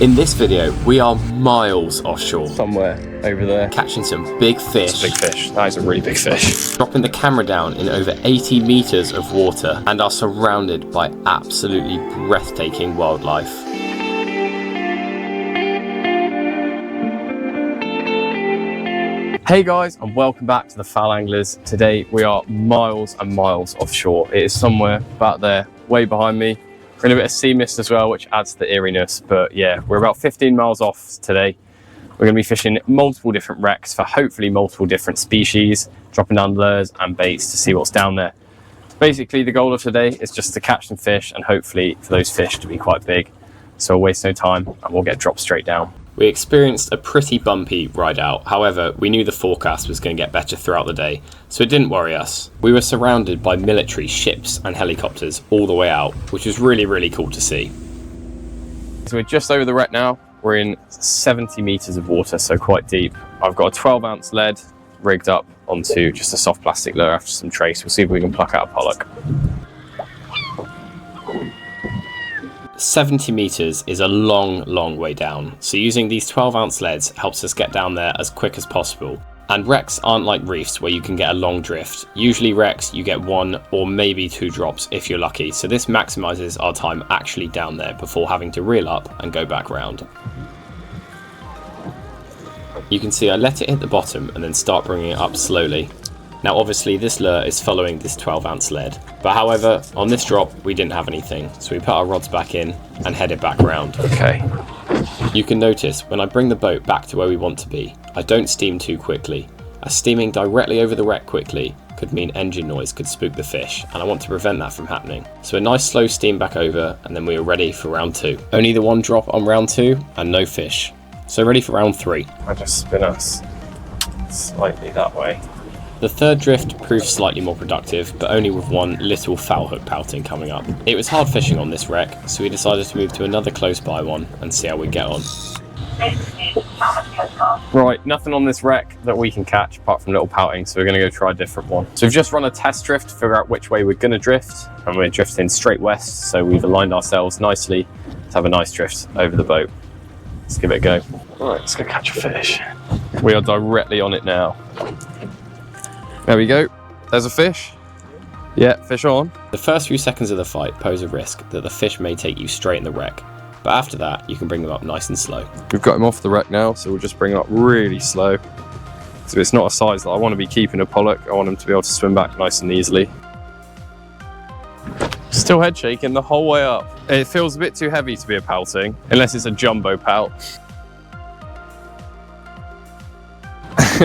In this video, we are miles offshore. Somewhere over there. Catching some big fish. Big fish. That is a really big fish. Dropping the camera down in over 80 meters of water and are surrounded by absolutely breathtaking wildlife. Hey guys, and welcome back to the Foul Anglers. Today we are miles and miles offshore. It is somewhere about there, way behind me. We're in a bit of sea mist as well, which adds to the eeriness. But yeah, we're about 15 miles off today. We're going to be fishing multiple different wrecks for hopefully multiple different species, dropping down lures and baits to see what's down there. Basically, the goal of today is just to catch some fish and hopefully for those fish to be quite big. So we'll waste no time and we'll get dropped straight down. We experienced a pretty bumpy ride out. However, we knew the forecast was going to get better throughout the day, so it didn't worry us. We were surrounded by military ships and helicopters all the way out, which was really cool to see. So we're just over the wreck now. We're in 70 meters of water, so quite deep. I've got a 12-ounce lead rigged up onto just a soft plastic lure after some trace. We'll see if we can pluck out a pollock. 70 meters is a long way down, so using these 12-ounce leads helps us get down there as quick as possible. And wrecks aren't like reefs where you can get a long drift. Usually wrecks you get one or maybe two drops if you're lucky, so this maximizes our time actually down there before having to reel up and go back round. You can see I let it hit the bottom and then start bringing it up slowly. Now obviously this lure is following this 12-ounce lead, but however on this drop we didn't have anything, so we put our rods back in and headed back around. Okay. You can notice when I bring the boat back to where we want to be, I don't steam too quickly, as steaming directly over the wreck quickly could mean engine noise could spook the fish, and I want to prevent that from happening. So a nice slow steam back over and then we were ready for round 2. Only the one drop on round 2 and no fish, so ready for round 3. I just spin us slightly that way. The third drift proved slightly more productive, but only with one little foul hook pouting coming up. It was hard fishing on this wreck, so we decided to move to another close by one and see how we get on. Right, nothing on this wreck that we can catch apart from little pouting, so we're going to go try a different one. So we've just run a test drift to figure out which way we're going to drift, and we're drifting straight west, so we've aligned ourselves nicely to have a nice drift over the boat. Let's give it a go. Right, let's go catch a fish. We are directly on it now. There we go, there's a fish. Yeah, fish on. The first few seconds of the fight pose a risk that the fish may take you straight in the wreck, but after that you can bring them up nice and slow. We've got him off the wreck now, so we'll just bring him up really slow. So it's not a size that I want to be keeping a pollock. I want him to be able to swim back nice and easily. Still head shaking the whole way up. It feels a bit too heavy to be a pouting, unless it's a jumbo pout.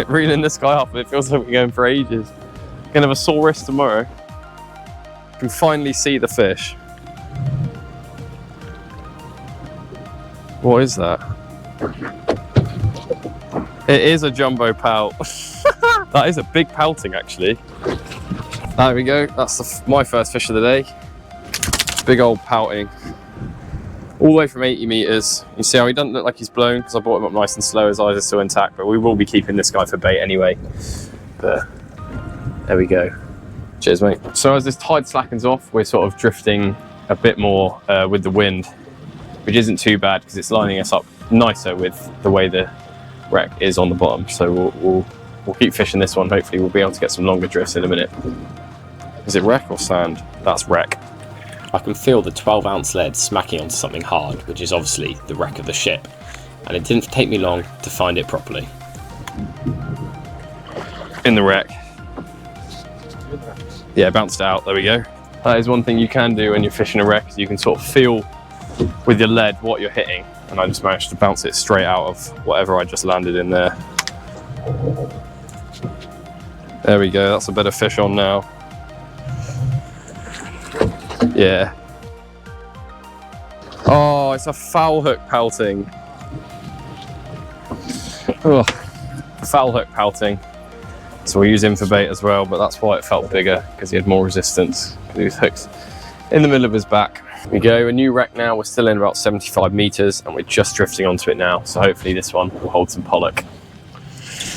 Reeling this guy up, it feels like we're going for ages. Gonna have a sore wrist tomorrow. You can finally see the fish. What is that? It is a jumbo pout. That is a big pouting actually. There we go, that's my first fish of the day. Big old pouting. All the way from 80 meters. You see how he doesn't look like he's blown because I brought him up nice and slow. His eyes are still intact, but we will be keeping this guy for bait anyway. But there we go. Cheers, mate. So as this tide slackens off, we're sort of drifting a bit more with the wind, which isn't too bad because it's lining us up nicer with the way the wreck is on the bottom. So we'll keep fishing this one. Hopefully we'll be able to get some longer drifts in a minute. Is it wreck or sand? That's wreck. I can feel the 12-ounce lead smacking onto something hard, which is obviously the wreck of the ship, and it didn't take me long to find it properly. In the wreck. Yeah, bounced out, there we go. That is one thing you can do when you're fishing a wreck, is you can sort of feel with your lead what you're hitting, and I just managed to bounce it straight out of whatever I just landed in there. There we go, that's a better fish on now. Yeah. Oh, it's a foul hook pouting. Ugh. Foul hook pouting. So we'll use him for bait as well, but that's why it felt bigger, because he had more resistance. He was hooked in the middle of his back. Here we go, a new wreck now. We're still in about 75 meters and we're just drifting onto it now. So hopefully this one will hold some pollock.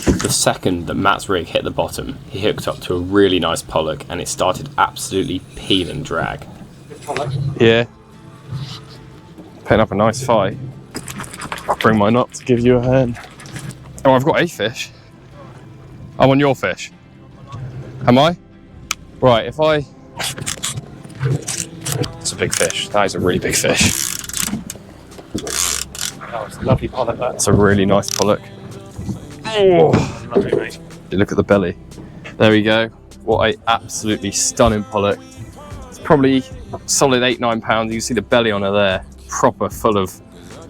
The second that Matt's rig hit the bottom, he hooked up to a really nice pollock and it started absolutely peeling drag. Yeah. Putting up a nice fight. bring mine up to give you a hand. Oh, I've got a fish. I'm on your fish. Am I? Right, if I... It's a big fish. That is a really big fish. Oh, it's a lovely pollock. That's a really nice pollock. Oh, Lovely, mate. look at the belly. There we go. What a absolutely stunning pollock. It's probably solid 8-9 pounds. You can see the belly on her there. Proper full of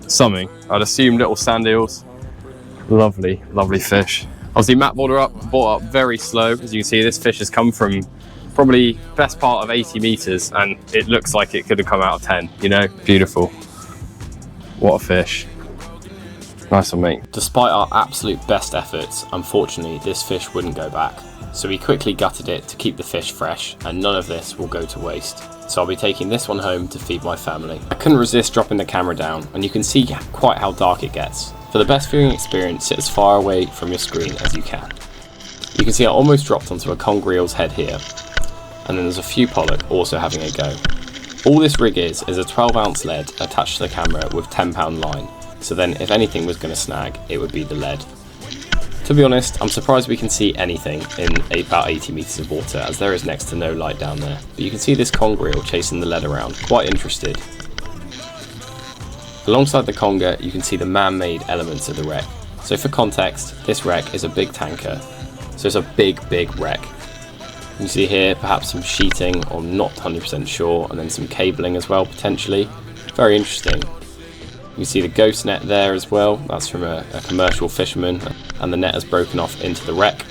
something. I'd assume little sand eels. Lovely, lovely fish. Obviously Matt brought up very slow. As you can see, this fish has come from probably best part of 80 meters and it looks like it could have come out of 10, you know? Beautiful. What a fish. Nice one, mate. Despite our absolute best efforts, unfortunately this fish wouldn't go back. So we quickly gutted it to keep the fish fresh, and none of this will go to waste. So I'll be taking this one home to feed my family. I couldn't resist dropping the camera down, and you can see quite how dark it gets. For the best viewing experience, sit as far away from your screen as you can. You can see I almost dropped onto a conger eel's head here, and then there's a few pollock also having a go. All this rig is a 12-ounce lead attached to the camera with 10-pound line, so then if anything was going to snag, it would be the lead. To be honest, I'm surprised we can see anything in about 80 meters of water, as there is next to no light down there. But you can see this conger eel chasing the lead around, quite interested. Alongside the conger, you can see the man-made elements of the wreck. So for context, this wreck is a big tanker, so it's a big wreck. You can see here perhaps some sheeting, or not 100% sure, and then some cabling as well potentially. Very interesting. You can see the ghost net there as well. That's from a commercial fisherman, and the net has broken off into the wreck.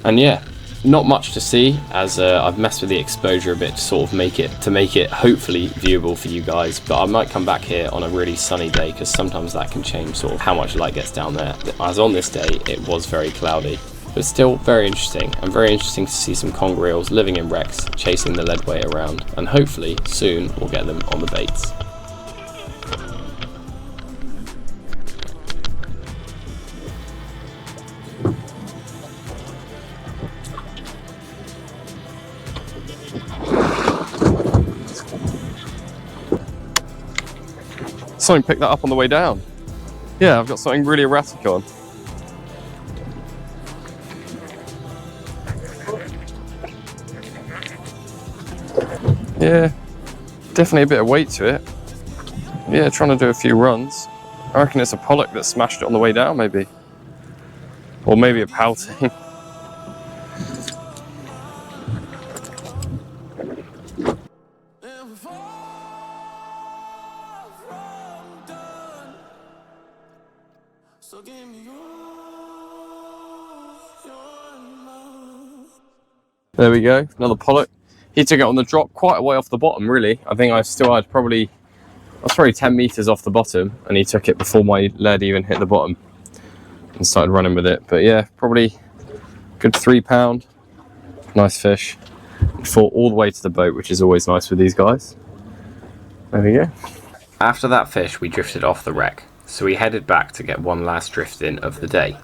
And yeah, not much to see, as I've messed with the exposure a bit to sort of make it hopefully viewable for you guys. But I might come back here on a really sunny day, because sometimes that can change sort of how much light gets down there. As on this day, it was very cloudy, but still very interesting, and very interesting to see some conger eels living in wrecks, chasing the lead weight around, and hopefully soon we'll get them on the baits. Something picked that up on the way down. Yeah, I've got something really erratic on. Yeah, definitely a bit of weight to it. Yeah, trying to do a few runs. I reckon it's a pollock that smashed it on the way down, maybe. Or maybe a pouting. There we go, another pollock. He took it on the drop quite a way off the bottom, really. I think I was probably 10 meters off the bottom, and he took it before my lead even hit the bottom and started running with it. But yeah, probably good 3 pound. Nice fish. Fought all the way to the boat, which is always nice with these guys. There we go. After that fish, we drifted off the wreck, so we headed back to get one last drift in of the day.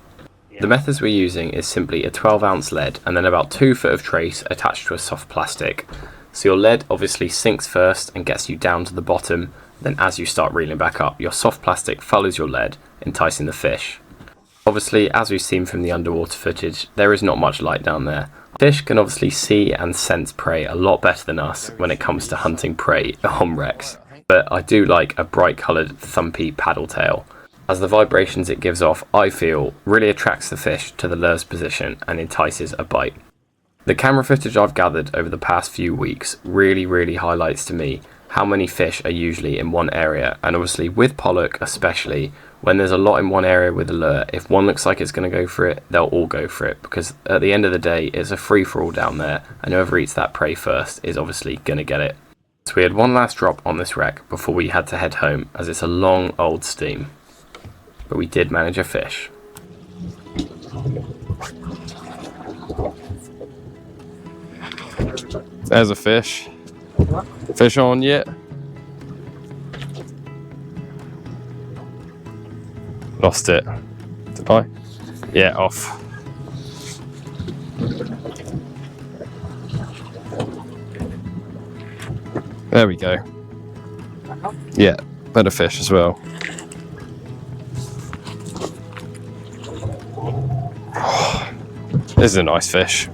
The methods we're using is simply a 12-ounce lead and then about 2 foot of trace attached to a soft plastic. So your lead obviously sinks first and gets you down to the bottom, then as you start reeling back up, your soft plastic follows your lead, enticing the fish. Obviously, as we've seen from the underwater footage, there is not much light down there. Fish can obviously see and sense prey a lot better than us when it comes to hunting prey on wrecks, but I do like a bright coloured thumpy paddle tail, as the vibrations it gives off, I feel, really attracts the fish to the lure's position and entices a bite. The camera footage I've gathered over the past few weeks really highlights to me how many fish are usually in one area, and obviously with pollock especially, when there's a lot in one area with a lure, if one looks like it's going to go for it, they'll all go for it, because at the end of the day it's a free-for-all down there, and whoever eats that prey first is obviously going to get it. So we had one last drop on this wreck before we had to head home, as it's a long old steam. But we did manage a fish. There's a fish. Fish on yet? Lost it. Did I? Yeah, off. There we go. Yeah, better fish as well. This is a nice fish.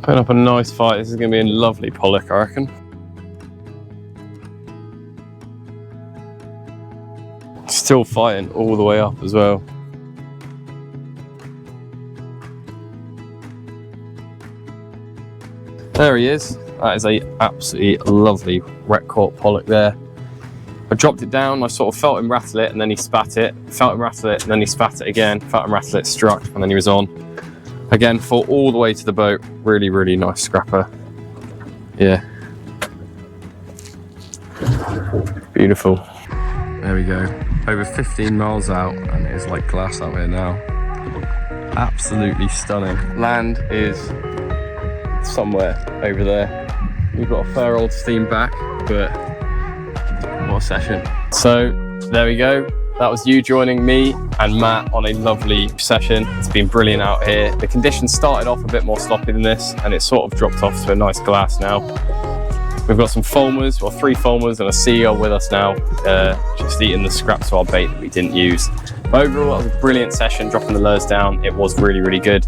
Putting up a nice fight. This is going to be a lovely pollock, I reckon. Still fighting all the way up as well. There he is. That is a absolutely lovely ret caught pollock there. I dropped it down, I sort of felt him rattle it and then he spat it, felt him rattle it and then he spat it again, felt him rattle it, struck, and then he was on. Again, fought all the way to the boat. Really, really nice scrapper. Yeah. Beautiful. There we go. Over 15 miles out and it is like glass out here now. Absolutely stunning. Land is somewhere over there. We've got a fair old steam back, but what a session. So there we go. That was you joining me and Matt on a lovely session. It's been brilliant out here. The conditions started off a bit more sloppy than this and it sort of dropped off to a nice glass now. We've got some fulmars, well 3 fulmars and a seal with us now, just eating the scraps of our bait that we didn't use. But overall, that was a brilliant session, dropping the lures down. It was really, really good.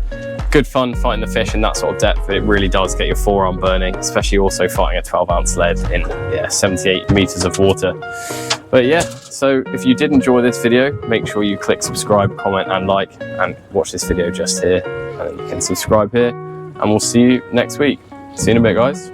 Good fun fighting the fish in that sort of depth. It really does get your forearm burning, especially also fighting a 12-ounce lead in 78 meters of water. But yeah, so if you did enjoy this video, make sure you click subscribe, comment and like, and watch this video just here. And then you can subscribe here, and we'll see you next week. See you in a bit, guys.